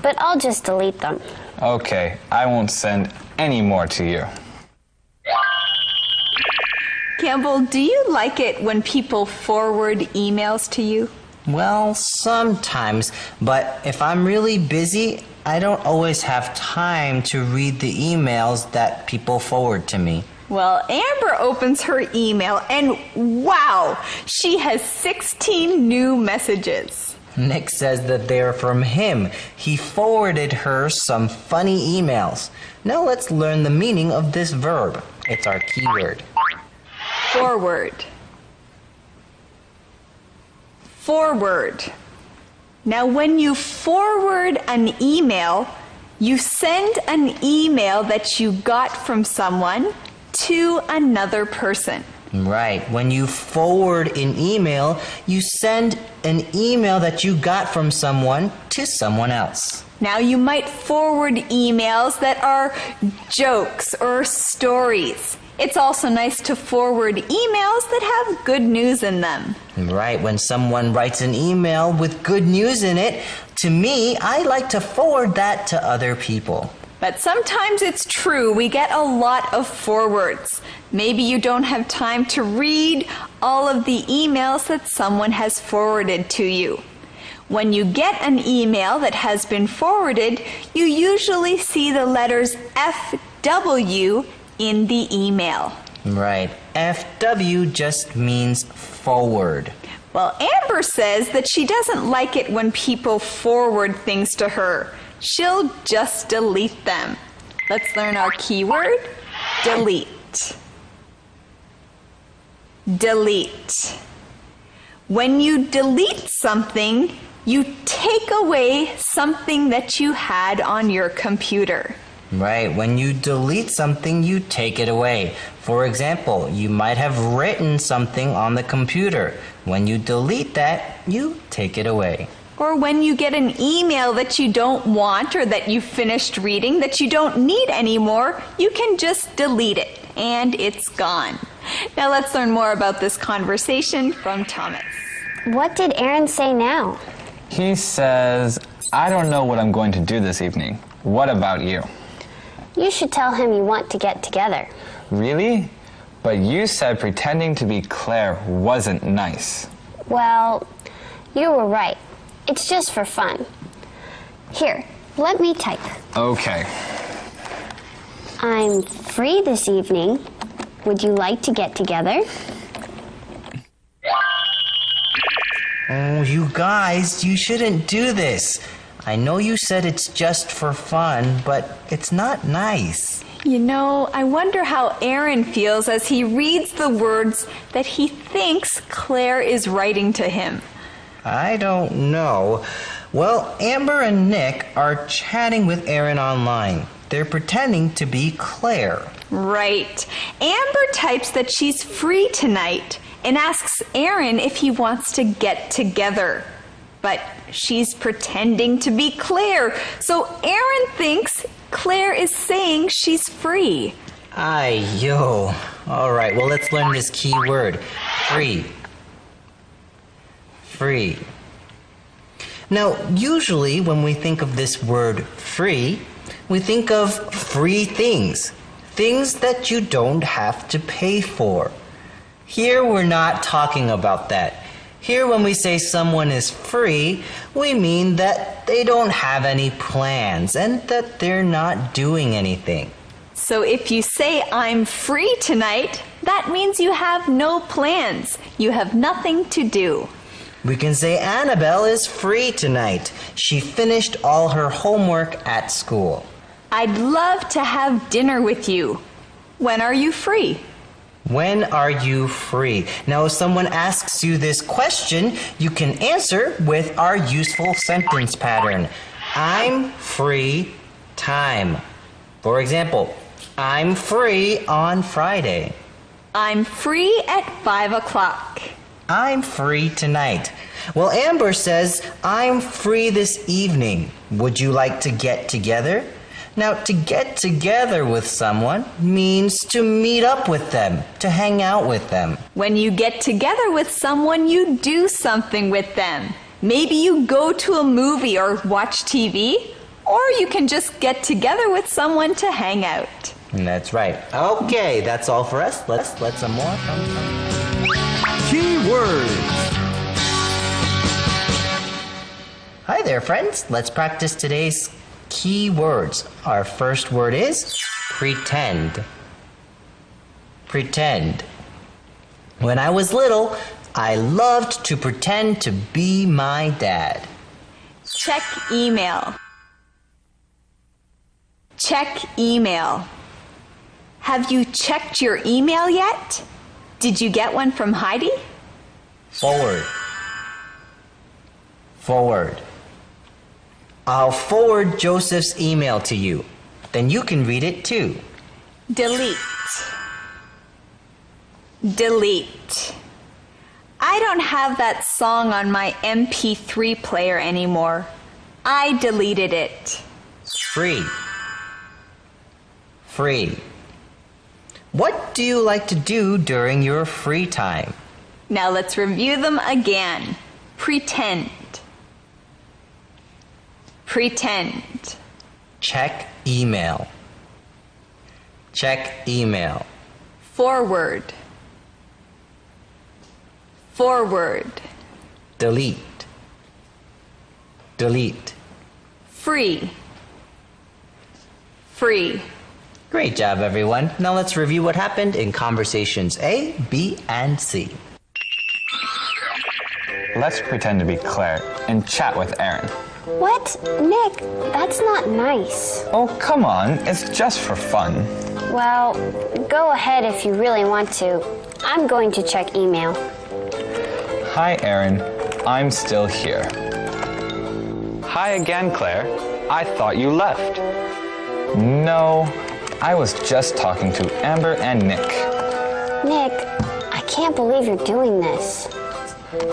but I'll just delete them. Okay, I won't send any more to you. Campbell, do you like it when people forward emails to you? Well, sometimes, but if I'm really busy, I don't always have time to read the emails that people forward to me. Well, Amber opens her email and wow, she has 16 new messages. Nick says that they're from him. He forwarded her some funny emails. Now let's learn the meaning of this verb. It's our keyword. Forward. Forward. Now, when you forward an email, you send an email that you got from someone to another person. Right. When you forward an email, you send an email that you got from someone to someone else. Now, you might forward emails that are jokes or stories. It's also nice to forward emails that have good news in them. Right, when someone writes an email with good news in it, to me, I like to forward that to other people. But sometimes it's true, we get a lot of forwards. Maybe you don't have time to read all of the emails that someone has forwarded to you. When you get an email that has been forwarded, you usually see the letters FW in the email. Right. FW just means forward. Well, Amber says that she doesn't like it when people forward things to her. She'll just delete them. Let's learn our keyword. Delete. Delete. When you delete something, you take away something that you had on your computer. Right, when you delete something, you take it away. For example, you might have written something on the computer. When you delete that, you take it away. Or when you get an email that you don't want or that you finished reading that you don't need anymore, you can just delete it and it's gone. Now let's learn more about this conversation from Thomas. What did Aaron say now? He says, I don't know what I'm going to do this evening. What about you? You should tell him you want to get together. Really? But you said pretending to be Claire wasn't nice. Well, you were right. It's just for fun. Here, let me type. Okay. I'm free this evening. Would you like to get together? Oh, you guys, you shouldn't do this. I know you said it's just for fun, but it's not nice. You know, I wonder how Aaron feels as he reads the words that he thinks Claire is writing to him. I don't know. Well, Amber and Nick are chatting with Aaron online. They're pretending to be Claire. Right. Amber types that she's free tonight and asks Aaron if he wants to get together. But she's pretending to be Claire, so Aaron thinks Claire is saying she's free. Yo. All right, well, let's learn this key word. Free. Free. Now, usually when we think of this word free, we think of free things. Things that you don't have to pay for. Here we're not talking about that. Here when we say someone is free, we mean that they don't have any plans and that they're not doing anything. So if you say, I'm free tonight, that means you have no plans. You have nothing to do. We can say Annabelle is free tonight. She finished all her homework at school. I'd love to have dinner with you. When are you free? When are you free? Now, if someone asks you this question, you can answer with our useful sentence pattern. I'm free time. For example, I'm free on Friday. I'm free at 5 o'clock. I'm free tonight. Well, Amber says, I'm free this evening. Would you like to get together? Now, to get together with someone means to meet up with them, to hang out with them. When you get together with someone, you do something with them. Maybe you go to a movie or watch TV, Or you can just get together with someone to hang out. That's right. Okay, that's all for us. Let's some more. Keywords. Hi there, friends. Let's practice today's key words. Our first word is pretend. Pretend. When I was little, I loved to pretend to be my dad. Check email. Check email. Have you checked your email yet? Did you get one from Heidi? Forward. Forward. I'll forward Joseph's email to you. Then you can read it too. Delete. Delete. I don't have that song on my MP3 player anymore. I deleted it. Free. Free. What do you like to do during your free time? Now let's review them again. Pretend. Pretend. Check email. Check email. Forward. Forward. Delete. Delete. Free. Free. Great job, everyone. Now let's review what happened in conversations A, B, and C. Let's pretend to be Claire and chat with Aaron. What? Nick, that's not nice. Oh, come on. It's just for fun. Well, go ahead if you really want to. I'm going to check email. Hi, Aaron. I'm still here. Hi again, Claire. I thought you left. No, I was just talking to Amber and Nick. Nick, I can't believe you're doing this.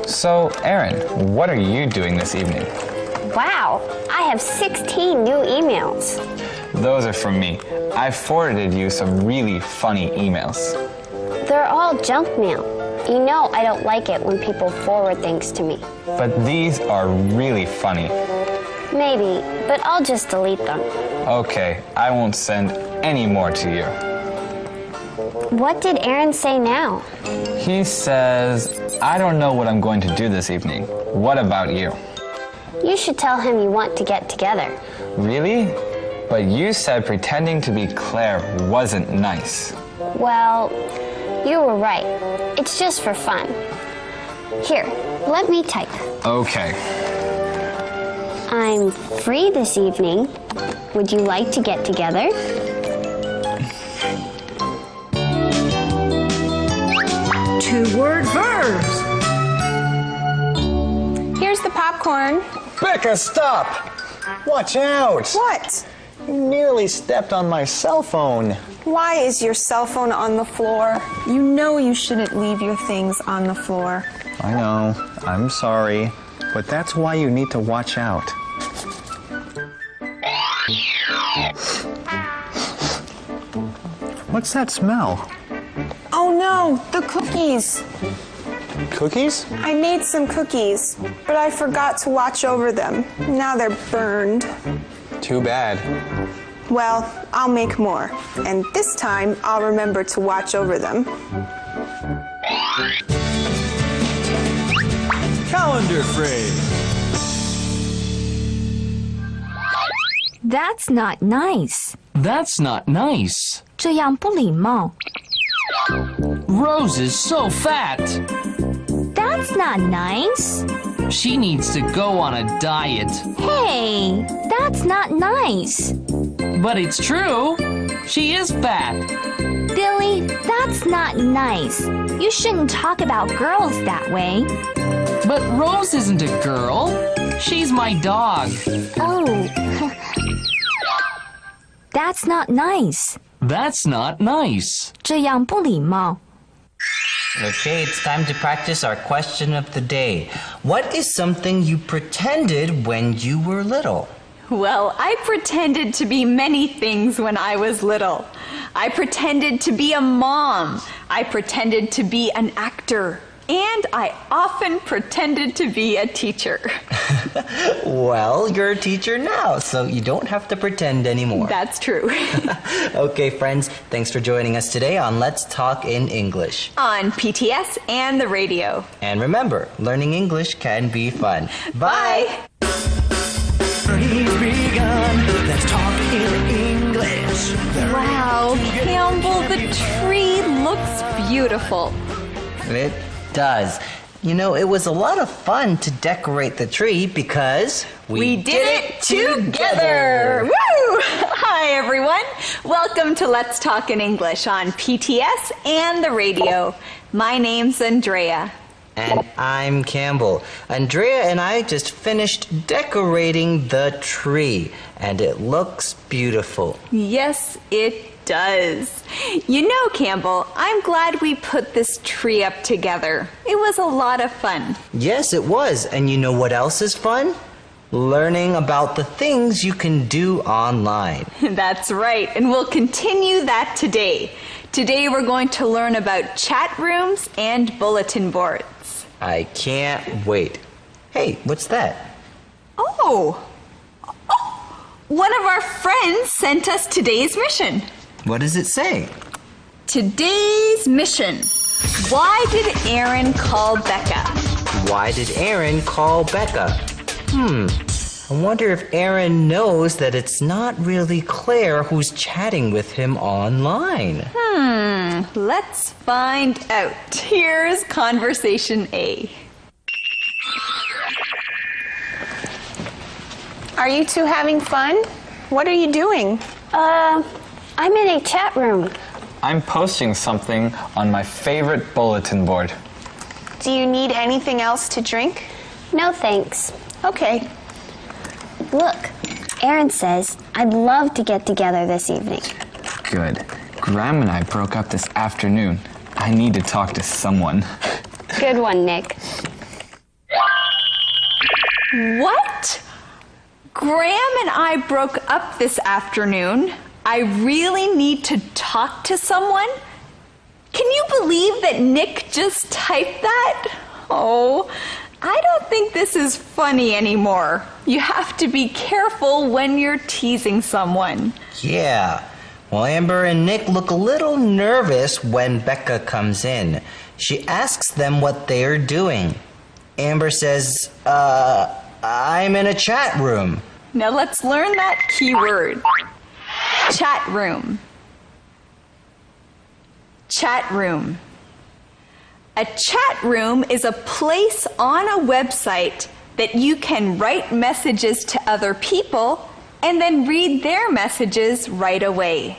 So, Aaron, what are you doing this evening? Wow, I have 16 new emails. Those are from me. I forwarded you some really funny emails. They're all junk mail. You know I don't like it when people forward things to me. But these are really funny. Maybe, but I'll just delete them. Okay, I won't send any more to you. What did Aaron say now? He says, I don't know what I'm going to do this evening. What about you? You should tell him you want to get together. Really? But you said pretending to be Claire wasn't nice. Well, you were right. It's just for fun. Here, let me type. Okay. I'm free this evening. Would you like to get together? Two-word verbs. Here's the popcorn. Becca, stop! Watch out! What? You nearly stepped on my cell phone. Why is your cell phone on the floor? You know you shouldn't leave your things on the floor. I know. I'm sorry. But that's why you need to watch out. What's that smell? Oh no, the cookies. Cookies? I made some cookies, but I forgot to watch over them. Now they're burned. Too bad. Well, I'll make more, and this time I'll remember to watch over them. Calendar phrase. That's not nice. That's not nice. 这样不礼貌。 Rose is so fat. That's not nice. She needs to go on a diet. Hey, that's not nice. But it's true. She is fat. Billy, that's not nice. You shouldn't talk about girls that way. But Rose isn't a girl. She's my dog. Oh. That's not nice. That's not nice. 这样不礼貌。 Okay, it's time to practice our question of the day. What is something you pretended when you were little? Well, I pretended to be many things when I was little. I pretended to be a mom. I pretended to be an actor. And I often pretended to be a teacher. Well, you're a teacher now, so you don't have to pretend anymore. That's true. Okay, friends, thanks for joining us today on Let's Talk in English. On PTS and the radio. And remember, learning English can be fun. Bye! Journey's begun. Let's talk in English. Wow, Campbell, the tree looks beautiful. It does. You know, it was a lot of fun to decorate the tree because we did it together! Woo! Hi, everyone. Welcome to Let's Talk in English on PTS and the radio. My name's Andrea. And I'm Campbell. Andrea and I just finished decorating the tree, and it looks beautiful. Yes, it does. You know, Campbell, I'm glad we put this tree up together. It was a lot of fun. Yes, it was. And you know what else is fun? Learning about the things you can do online. That's right, and we'll continue that today. Today we're going to learn about chat rooms and bulletin boards. I can't wait. Hey, what's that? Oh, one of our friends sent us today's mission. What does it say? Today's mission. Why did Aaron call Becca? Why did Aaron call Becca? I wonder if Aaron knows that it's not really Claire who's chatting with him online. Let's find out. Here's conversation A. Are you two having fun? What are you doing? I'm in a chat room. I'm posting something on my favorite bulletin board. Do you need anything else to drink? No thanks. Okay. Look, Aaron says, I'd love to get together this evening. Good. Graham and I broke up this afternoon. I need to talk to someone. Good one, Nick. What? Graham and I broke up this afternoon. I really need to talk to someone? Can you believe that Nick just typed that? Oh, I don't think this is funny anymore. You have to be careful when you're teasing someone. Yeah. Well, Amber and Nick look a little nervous when Becca comes in. She asks them what they are doing. Amber says, I'm in a chat room. Now let's learn that keyword. Chat room. Chat room. A chat room is a place on a website that you can write messages to other people and then read their messages right away.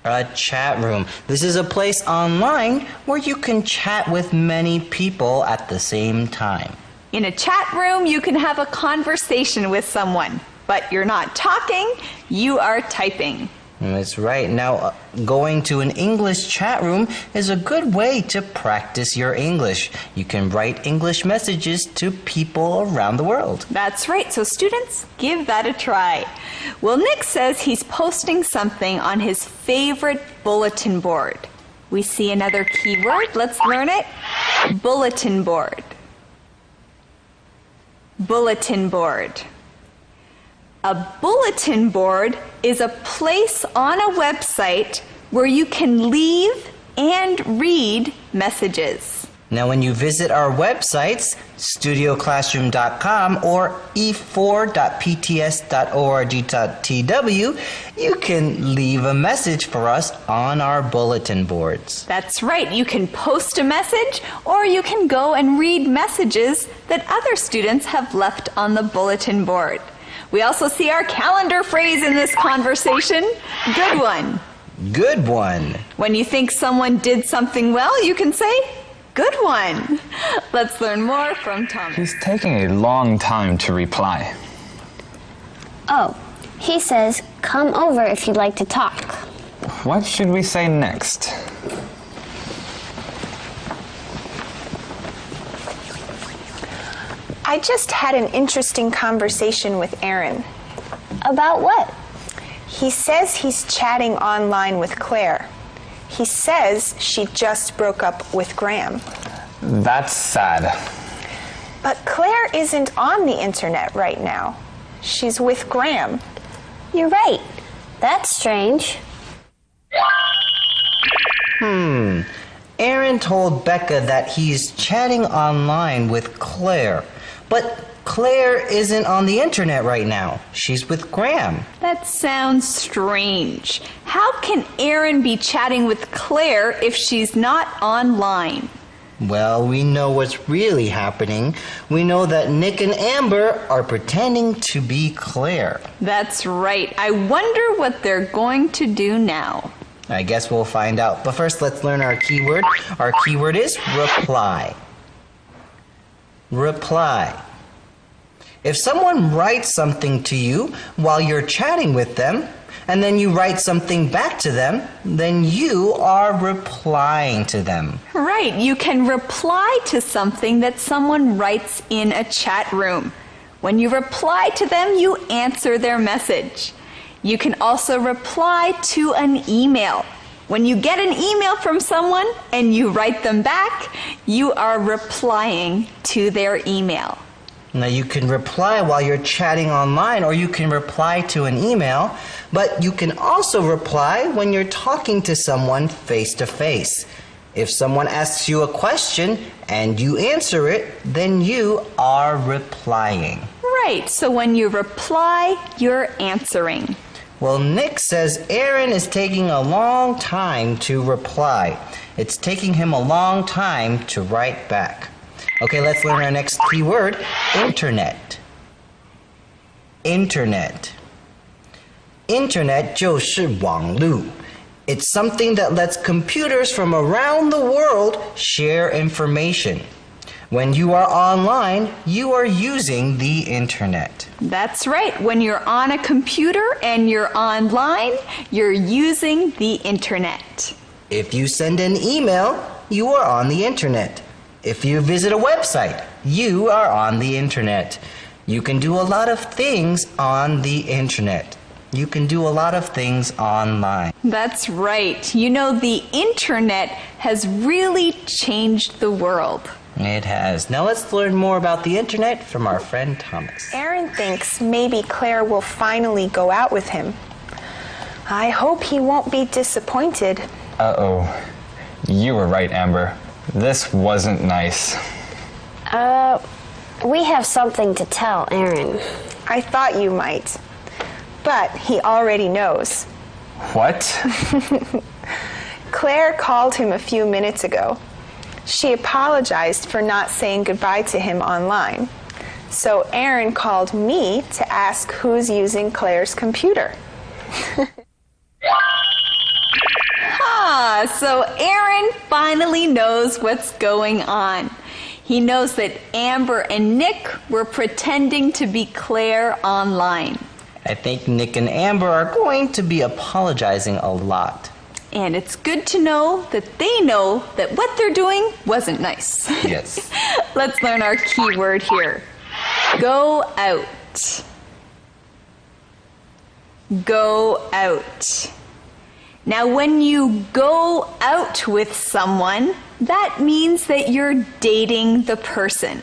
A chat room. This is a place online where you can chat with many people at the same time. In a chat room, you can have a conversation with someone, but you're not talking, you are typing. That's right. Now, going to an English chat room is a good way to practice your English. You can write English messages to people around the world. That's right. So students, give that a try. Well, Nick says he's posting something on his favorite bulletin board. We see another keyword. Let's learn it. Bulletin board. Bulletin board. A bulletin board is a place on a website where you can leave and read messages. Now, when you visit our websites, studioclassroom.com or e4.pts.org.tw, you can leave a message for us on our bulletin boards. That's right. You can post a message or you can go and read messages that other students have left on the bulletin board. We also see our calendar phrase in this conversation. Good one. Good one. When you think someone did something well, you can say, good one. Let's learn more from Thomas. He's taking a long time to reply. Oh, he says, come over if you'd like to talk. What should we say next? I just had an interesting conversation with Aaron. About what? He says he's chatting online with Claire. He says she just broke up with Graham. That's sad. But Claire isn't on the internet right now. She's with Graham. You're right. That's strange. Aaron told Becca that he's chatting online with Claire. But Claire isn't on the internet right now. She's with Graham. That sounds strange. How can Aaron be chatting with Claire if she's not online? Well, we know what's really happening. We know that Nick and Amber are pretending to be Claire. That's right. I wonder what they're going to do now. I guess we'll find out. But first, let's learn our keyword. Our keyword is reply. Reply. If someone writes something to you while you're chatting with them, and then you write something back to them, then you are replying to them. Right. You can reply to something that someone writes in a chat room. When you reply to them, you answer their message. You can also reply to an email. When you get an email from someone and you write them back, you are replying to their email. Now you can reply while you're chatting online, or you can reply to an email, but you can also reply when you're talking to someone face to face. If someone asks you a question and you answer it, then you are replying. Right, so when you reply, you're answering. Well, Nick says Aaron is taking a long time to reply. It's taking him a long time to write back. Okay, let's learn our next keyword, internet. Internet. Internet 就是网路. It's something that lets computers from around the world share information. When you are online, you are using the internet. That's right. When you're on a computer and you're online, you're using the internet. If you send an email, you are on the internet. If you visit a website, you are on the internet. You can do a lot of things on the internet. You can do a lot of things online. That's right. You know, the internet has really changed the world. It has. Now let's learn more about the internet from our friend Thomas. Aaron thinks maybe Claire will finally go out with him. I hope he won't be disappointed. Uh-oh. You were right, Amber. This wasn't nice. We have something to tell Aaron. I thought you might. But he already knows. What? Claire called him a few minutes ago. She apologized for not saying goodbye to him online. So Aaron called me to ask who's using Claire's computer. So Aaron finally knows what's going on. He knows that Amber and Nick were pretending to be Claire online. I think Nick and Amber are going to be apologizing a lot. And it's good to know that they know that what they're doing wasn't nice. Yes. Let's learn our key word here. Go out. Go out. Now, when you go out with someone, that means that you're dating the person.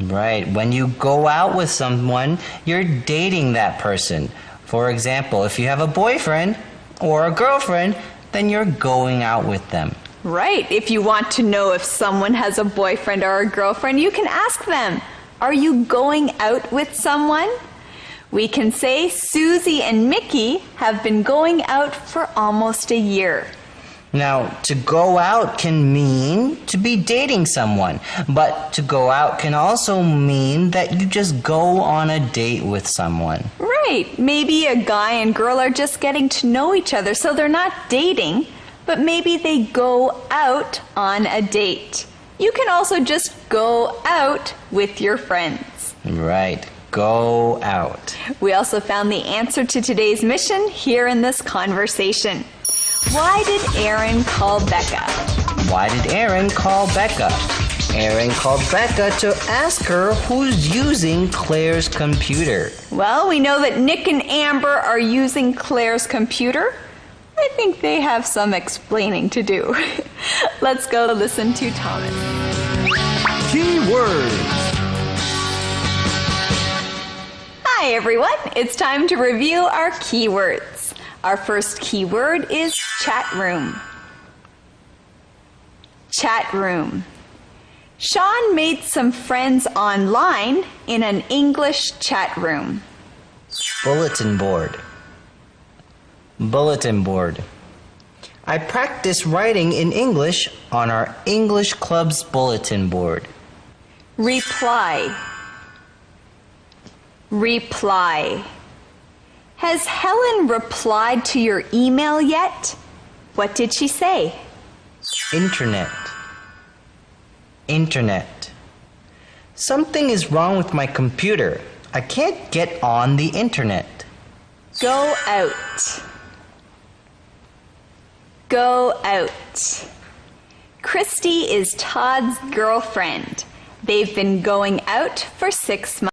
Right. When you go out with someone, you're dating that person. For example, if you have a boyfriend or a girlfriend, then you're going out with them. Right. If you want to know if someone has a boyfriend or a girlfriend, you can ask them, are you going out with someone? We can say Susie and Mickey have been going out for almost a year. Now, to go out can mean to be dating someone, but to go out can also mean that you just go on a date with someone. Right. Maybe a guy and girl are just getting to know each other, so they're not dating, but maybe they go out on a date. You can also just go out with your friends. Right. Go out. We also found the answer to today's mission here in this conversation. Why did Aaron call Becca? Why did Aaron call Becca? Aaron called Becca to ask her who's using Claire's computer. Well, we know that Nick and Amber are using Claire's computer. I think they have some explaining to do. Let's go listen to Thomas. Keywords. Hi everyone, it's time to review our keywords. Our first keyword is chat room. Chat room. Sean made some friends online in an English chat room. Bulletin board. Bulletin board. I practice writing in English on our English Club's bulletin board. Reply. Reply. Has Helen replied to your email yet? What did she say? Internet. Internet. Something is wrong with my computer. I can't get on the internet. Go out. Go out. Christy is Todd's girlfriend. They've been going out for 6 months.